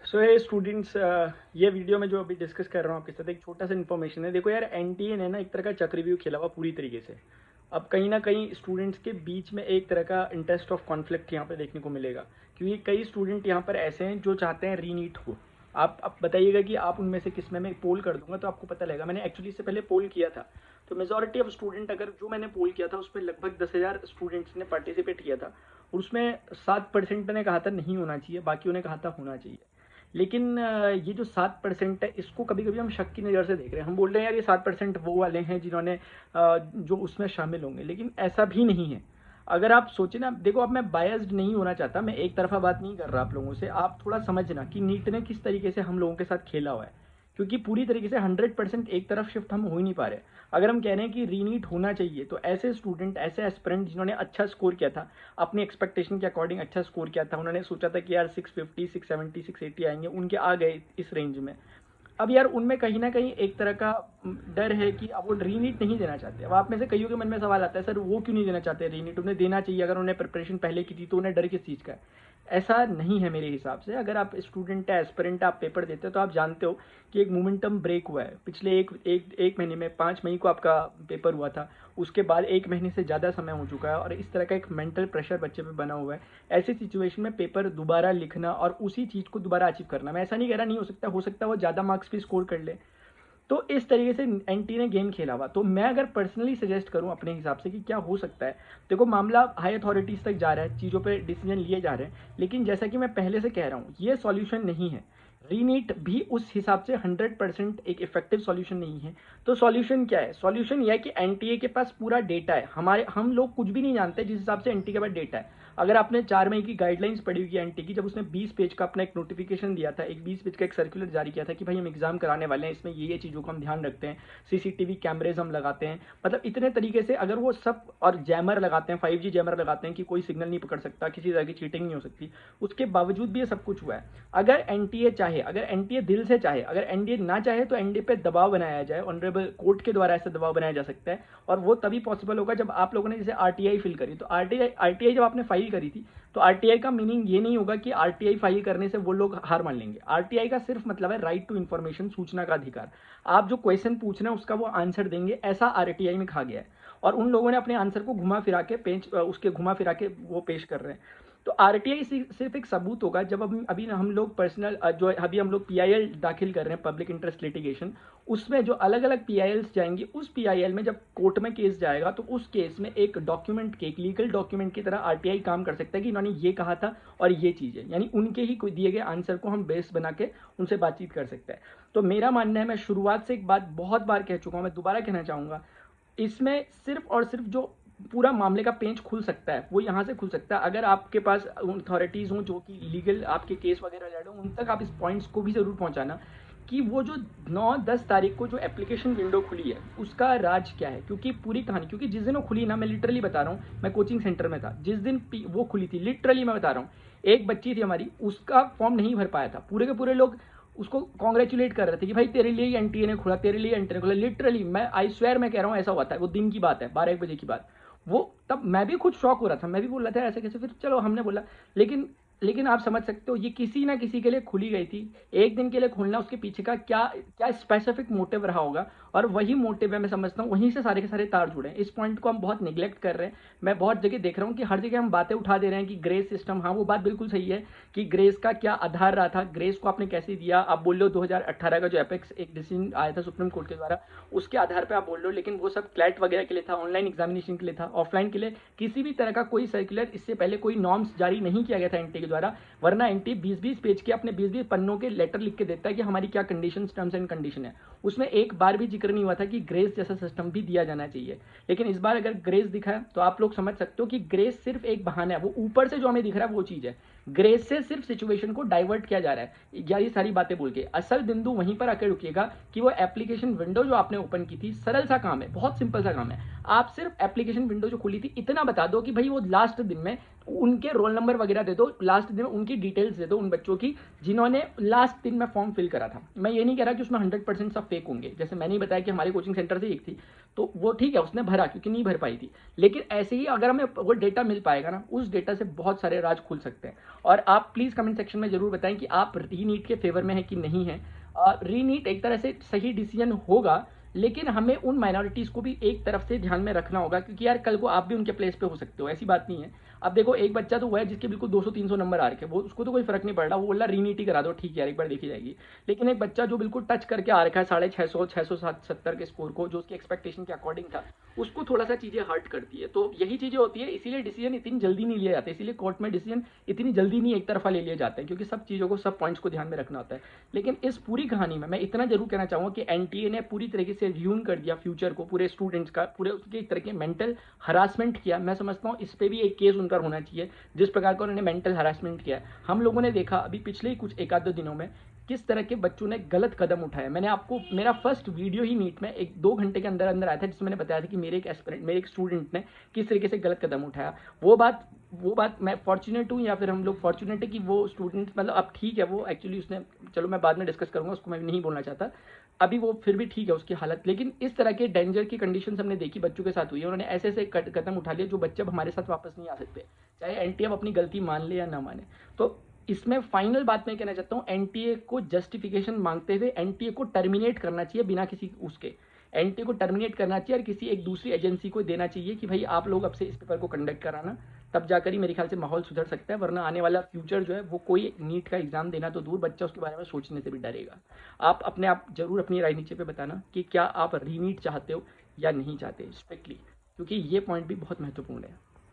सो ये स्टूडेंट्स, ये वीडियो में जो अभी डिस्कस कर रहा हूँ आपके साथ एक छोटा सा इन्फॉर्मेशन है। देखो यार, एनटीए ने ना एक तरह का चक्रव्यूह खेला हुआ पूरी तरीके से। अब कहीं ना कहीं स्टूडेंट्स के बीच में एक तरह का इंटरेस्ट ऑफ कॉन्फ्लिक्ट यहाँ पे देखने को मिलेगा, क्योंकि कई स्टूडेंट यहाँ पर ऐसे हैं जो चाहते हैं रीनीट हो। आप बताइएगा कि आप उनमें से किस में मैं पोल कर दूंगा तो आपको पता लगेगा। मैंने एक्चुअली इससे पहले पोल किया था, तो मेजॉरिटी ऑफ स्टूडेंट, अगर जो मैंने पोल किया था उसमें लगभग 10,000 स्टूडेंट्स ने पार्टिसिपेट किया था, और उसमें 7% ने कहा था नहीं होना चाहिए, बाकियों ने कहा था होना चाहिए। लेकिन ये जो 7% है, इसको कभी कभी हम शक की नज़र से देख रहे हैं। हम बोल रहे हैं यार ये 7% वो वाले हैं जिन्होंने जो उसमें शामिल होंगे, लेकिन ऐसा भी नहीं है। अगर आप सोचें ना, देखो अब मैं बायस्ड नहीं होना चाहता, मैं एक तरफा बात नहीं कर रहा आप लोगों से। आप थोड़ा समझना कि नीट ने किस तरीके से हम लोगों के साथ खेला हुआ है, क्योंकि पूरी तरीके से 100% एक तरफ शिफ्ट हम हो ही नहीं पा रहे। अगर हम कह रहे हैं कि रीनीट होना चाहिए, तो ऐसे स्टूडेंट, ऐसे एस्पिरेंट जिन्होंने अच्छा स्कोर किया था, अपनी एक्सपेक्टेशन के अकॉर्डिंग अच्छा स्कोर किया था, उन्होंने सोचा था कि यार 650, 670, 680 आएंगे, उनके आ गए इस रेंज में। अब यार उनमें कहीं ना कहीं एक तरह का डर है कि अब वो रीनीट नहीं देना चाहते। अब आप में से कईयों के मन में सवाल आता है, सर वो क्यों नहीं देना चाहते रीनीट, उन्हें देना चाहिए, अगर उन्हें प्रिपरेशन पहले की थी तो उन्हें डर किस चीज़ का है। ऐसा नहीं है मेरे हिसाब से। अगर आप स्टूडेंट है, एस्पिरेंट आप पेपर देते हो, तो आप जानते हो कि एक मोमेंटम ब्रेक हुआ है पिछले एक महीने में। 5 मई को आपका पेपर हुआ था, उसके बाद 1 महीने से ज़्यादा समय हो चुका है, और इस तरह का एक मेंटल प्रेशर बच्चे पे बना हुआ है। ऐसी सिचुएशन में पेपर दोबारा लिखना और उसी चीज़ को दोबारा अचीव करना, मैं ऐसा नहीं कह रहा नहीं हो सकता वो ज़्यादा मार्क्स भी स्कोर कर ले। तो इस तरीके से एनटी ने गेम खेला हुआ। तो मैं अगर पर्सनली सजेस्ट करूं अपने हिसाब से कि क्या हो सकता है, देखो मामला हाई अथॉरिटीज़ तक जा रहा है, चीज़ों पे डिसीजन लिए जा रहे हैं, लेकिन जैसा कि मैं पहले से कह रहा हूँ, ये सॉल्यूशन नहीं है। रीनीट भी उस हिसाब से 100% एक इफेक्टिव सॉल्यूशन नहीं है। तो सॉल्यूशन क्या है? सॉल्यूशन यह है कि एनटीए के पास पूरा डेटा है। हम लोग कुछ भी नहीं जानते जिस हिसाब से एनटीए के पास डेटा है। अगर आपने 4 मई की गाइडलाइंस पढ़ी हुई एनटी की, जब उसने 20 पेज का अपना एक नोटिफिकेशन दिया था, एक 20 पेज का एक सर्कुलर जारी किया था कि भाई हम एग्जाम कराने वाले हैं, इसमें ये चीज़ों को हम ध्यान रखते हैं, सीसीटीवी कैमरेज हम लगाते हैं, मतलब इतने तरीके से अगर वो सब, और जैमर लगाते हैं, 5G जैमर लगाते हैं कि कोई सिग्नल नहीं पकड़ सकता, किसी तरह की चीटिंग नहीं हो सकती, उसके बावजूद भी ये सब कुछ हुआ है। अगर एनटीए चाहे, अगर एनटीए दिल से चाहे, अगर एनडीए ना चाहे तो एनडीए पे दबाव बनाया जाए, ऑनरेबल कोर्ट के द्वारा ऐसा दबाव बनाया जा सकता है। और वो तभी पॉसिबल होगा जब आप लोगों ने जैसे आरटीआई फिल करी, तो आरटीआई जब आपने फाइल करी थी, तो आरटीआई का मीनिंग ये नहीं होगा कि आरटीआई फाइल करने से वो लोग हार मान लेंगे। आरटीआई का सिर्फ मतलब है राइट टू इन्फॉर्मेशन, सूचना का अधिकार। आप जो क्वेश्चन पूछ रहे हैं उसका वो आंसर देंगे, ऐसा आरटीआई में कहा गया है। और उन लोगों ने अपने आंसर को घुमा फिरा के उसके घुमा फिरा के वो पेश कर रहे हैं। तो आरटीआई सिर्फ एक सबूत होगा जब अभी ना हम लोग पर्सनल, जो अभी हम लोग पीआईएल दाखिल कर रहे हैं, पब्लिक इंटरेस्ट लिटिगेशन, उसमें जो अलग अलग पीआईएल्स जाएंगी, उस पीआईएल में जब कोर्ट में केस जाएगा, तो उस केस में एक डॉक्यूमेंट के, एक लीगल डॉक्यूमेंट की तरह आरटीआई काम कर सकता है कि इन्होंने ये कहा था और ये चीज़ है, यानी उनके ही कोई दिए गए आंसर को हम बेस बना के उनसे बातचीत कर सकते हैं। तो मेरा मानना है, मैं शुरुआत से एक बात बहुत बार कह चुका हूँ, मैं दोबारा कहना चाहूँगा, इसमें सिर्फ और सिर्फ जो पूरा मामले का पेंच खुल सकता है वो यहाँ से खुल सकता है अगर आपके पास अथॉरिटीज़ हों जो कि लीगल आपके केस वगैरह लड़ उन तक आप इस पॉइंट्स को भी ज़रूर पहुँचाना कि वो जो 9-10 तारीख को जो एप्लीकेशन विंडो खुली है उसका राज क्या है। क्योंकि पूरी कहानी, क्योंकि जिस दिन वो खुली ना, मैं लिटरली बता रहा हूँ, मैं कोचिंग सेंटर में था जिस दिन वो खुली थी, लिटरली मैं बता रहा हूँ, एक बच्ची थी हमारी, उसका फॉर्म नहीं भर पाया था। पूरे के पूरे लोग उसको कॉन्ग्रेचुलेट कर रहे थे कि भाई तेरे लिए एनटीए ने खुला, तेरे लिए एनटीए ने खुला। लिटरली मैं आई स्वेयर मैं कह रहा हूँ ऐसा हुआ था। वो दिन की बात है, 12-1 बजे की बात। वो तब मैं भी खुद शॉक हो रहा था, मैं भी बोल रहा था ऐसे कैसे, फिर चलो हमने बोला, लेकिन आप समझ सकते हो ये किसी ना किसी के लिए खुली गई थी। एक दिन के लिए खुलना, उसके पीछे का क्या क्या स्पेसिफिक मोटिव रहा होगा, और वही मोटिव है, मैं समझता हूँ वहीं से सारे के सारे तार जुड़े हैं। इस पॉइंट को हम बहुत निगलेक्ट कर रहे हैं। मैं बहुत जगह देख रहा हूँ कि हर जगह हम बातें उठा दे रहे हैं कि ग्रेस सिस्टम, हाँ वो बात बिल्कुल सही है कि ग्रेस का क्या आधार रहा था, ग्रेस को आपने कैसे दिया। आप बोल लो 2018 का जो एपेक्स एक डिसीजन आया था सुप्रीम कोर्ट के द्वारा, उसके आधार पर आप बोल लो, लेकिन वो सब क्लैट वगैरह के लिए था, ऑनलाइन एग्जामिनेशन के लिए था, ऑफलाइन के लिए किसी भी तरह का कोई सर्कुलर इससे पहले कोई नॉर्म्स जारी नहीं किया गया था एनटी के द्वारा। वरना एनटी 20-20 पेज के अपने 20-20 पन्नों के लेटर लिख के देता है कि हमारी क्या कंडीशन, टर्म्स एंड कंडीशन है। उसमें एक बार भी जिक्र नहीं हुआ था कि ग्रेस जैसा सिस्टम भी दिया जाना चाहिए। लेकिन इस बार अगर ग्रेस दिखा है तो आप लोग समझ सकते हो कि ग्रेस सिर्फ एक बहाना है। वो ऊपर से जो हमें दिख रहा है वो चीज़ है, ग्रेस से सिर्फ सिचुएशन को डाइवर्ट किया जा रहा है। ये सारी बातें बोल के असल बिंदु वहीं पर आकर रुकिएगा कि वो एप्लीकेशन विंडो जो आपने ओपन की थी, सरल सा काम है, बहुत सिंपल सा काम है। आप सिर्फ एप्लीकेशन विंडो जो खुली थी इतना बता दो कि भाई वो लास्ट दिन में उनके रोल नंबर वगैरह दे दो, लास्ट दिन में उनकी डिटेल्स दे दो उन बच्चों की जिन्होंने लास्ट दिन में फॉर्म फिल करा था। मैं ये नहीं कह रहा कि उसमें 100% सब फेक होंगे, जैसे मैंने ही बताया कि हमारे कोचिंग सेंटर से एक थी, तो वो ठीक है, उसने भरा क्योंकि नहीं भर पाई थी। लेकिन ऐसे ही अगर हमें वो डेटा मिल पाएगा ना, उस डेटा से बहुत सारे राज खुल सकते हैं। और आप प्लीज़ कमेंट सेक्शन में ज़रूर बताएं कि आप रीनीट के फेवर में हैं कि नहीं है। रीनीट एक तरह से सही डिसीजन होगा, लेकिन हमें उन माइनॉरिटीज़ को भी एक तरफ से ध्यान में रखना होगा, क्योंकि यार कल को आप भी उनके प्लेस पे हो सकते हो, ऐसी बात नहीं है। अब देखो, एक बच्चा तो हुआ है जिसके बिल्कुल 200-300 नंबर आ रखे, वो उसको तो कोई फर्क नहीं पड़ रहा, वो बोल रहा रीनीट ही करा दो, ठीक है यार एक बार देखी जाएगी। लेकिन एक बच्चा जो बिल्कुल टच करके आ रखा है 650-670 के स्कोर को, जो उसकी एक्सपेक्टेशन के अकॉर्डिंग था, उसको थोड़ा सा चीज़ें हर्ट करती है। तो यही चीज़ें होती है, इसीलिए डिसीजन इतनी जल्दी नहीं लिए जाते, इसीलिए कोर्ट में डिसीजन इतनी जल्दी नहीं एक तरफा ले लिए जाते हैं, क्योंकि सब चीज़ों को, सब पॉइंट्स को ध्यान में रखना होता है। लेकिन इस पूरी कहानी में मैं इतना जरूर कहना चाहूँगा कि एनटीए ने पूरी तरीके से र्यून कर दिया फ्यूचर को पूरे स्टूडेंट्स का, पूरे उसके एक तरह के मेंटल हरासमेंट किया। मैं समझता हूँ इस पर भी एक केस उनका होना चाहिए, जिस प्रकार का उन्होंने मेंटल हरासमेंट किया। हम लोगों ने देखा अभी पिछले ही कुछ एक आध दो दिनों में किस तरह के बच्चों ने गलत कदम उठाया। मैंने आपको मेरा फर्स्ट वीडियो ही नीट में 1-2 घंटे के अंदर अंदर आया था, जिसमें मैंने बताया था कि मेरे एक स्टूडेंट ने किस तरीके से गलत कदम उठाया। वो बात मैं फॉर्चुनेट हूँ, या फिर हम लोग फॉर्चुनेट है कि वो स्टूडेंट, मतलब अब ठीक है, वो एक्चुअली उसने, चलो मैं बाद में डिस्कस करूंगा, उसको मैं नहीं बोलना चाहता अभी, वो फिर भी ठीक है उसकी हालत। लेकिन इस तरह के डेंजर की कंडीशन हमने देखी बच्चों के साथ हुई है, उन्होंने ऐसे ऐसे कदम उठा लिए जो बच्चे अब हमारे साथ वापस नहीं आ सकते, चाहे एनटीए अपनी गलती मान ले या ना माने। तो इसमें फाइनल बात मैं कहना चाहता हूँ, एनटीए को जस्टिफिकेशन मांगते हुए एनटीए को टर्मिनेट करना चाहिए बिना किसी उसके, एनटीए को टर्मिनेट करना चाहिए और किसी एक दूसरी एजेंसी को देना चाहिए कि भाई आप लोग अब से इस पेपर को कंडक्ट कराना, तब जाकर ही मेरे ख्याल से माहौल सुधर सकता है। वरना आने वाला फ्यूचर जो है वो, कोई नीट का एग्जाम देना तो दूर, बच्चा उसके बारे में सोचने से भी डरेगा। आप अपने आप जरूर अपनी राय नीचे पे बताना कि क्या आप रीनीट चाहते हो या नहीं चाहते स्ट्रिक्टली, क्योंकि ये पॉइंट भी बहुत महत्वपूर्ण है।